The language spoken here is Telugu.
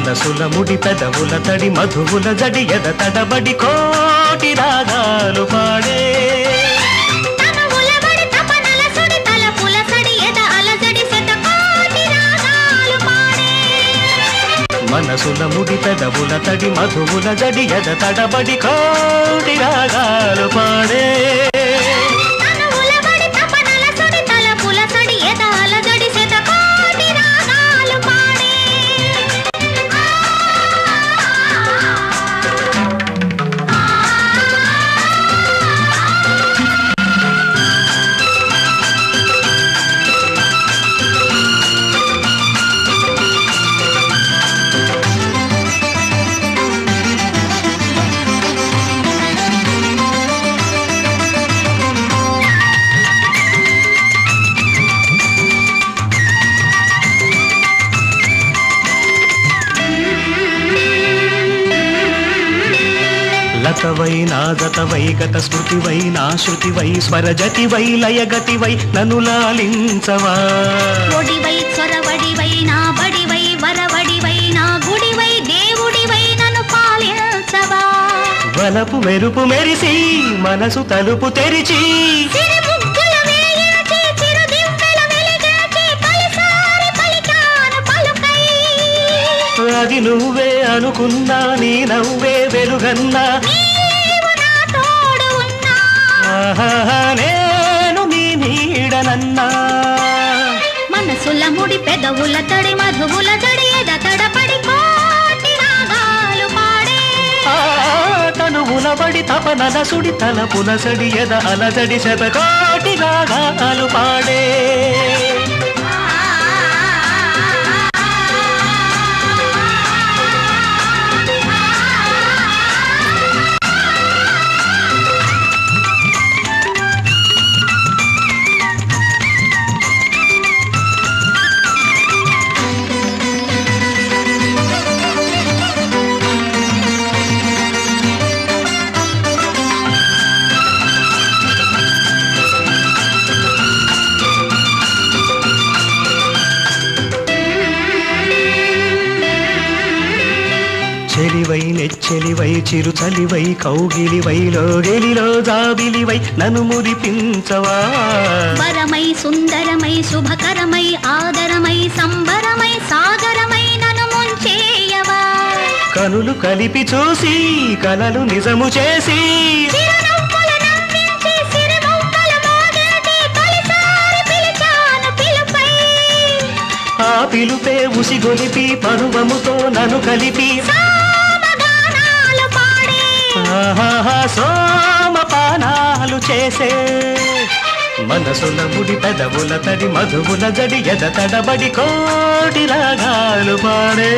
మనసుల ముడి పెదవుల తడి మధువుల జడి ఎద తడబడి కోటి రాగాలు పాడే మనసుల ముడి పెదవుల తడి మధువుల జడి ఎద తడబడి కోటి రాగాలు పాడే లతవై నాదతవై గత స్మృతివై నా శృతివై స్వరజతివై లయగతివై నన్ను లాలించవా ఒడివై స్వరవడివై నా బడివై వరవడివై నా గుడివై దేవుడివై నన్ను పాలించవా వలపు మెరుపు మెరిసి మనసు తలుపు తెరిచి అది నువ్వే అనుకున్నా నీ నవ్వే వెలుగన్నా నేను నీ నీడనన్నా మనసుల ముడి పెదవుల తడి మధువుల జడి ఎద తడపడి కోటి రాగాలు పాడే తనువుల బడి తపనల సుడి తల పులసడి ఎద అలజడి శతకోటి రాగాలు పాడే చెలివై నెచ్చెలివై చిరుచలివై కౌగిలివై లోగెలిలో జాబిలివై నన్ను మురిపించవా వరమై సుందరమై శుభకరమై ఆదరమై సంబరమై సాగరమై నన్ను ముంచేయవా కనులు కలిపి చూసి కలలు నిజము చేసి ఆ పిలుపే ఉసిగొలిపి పరువముతో నన్ను కలిపి సోమపానాలు చేసే మనసుల ముడి పెదవుల తడి మధువుల జడి ఎద తడబడి కోటి రాగాలు పాడే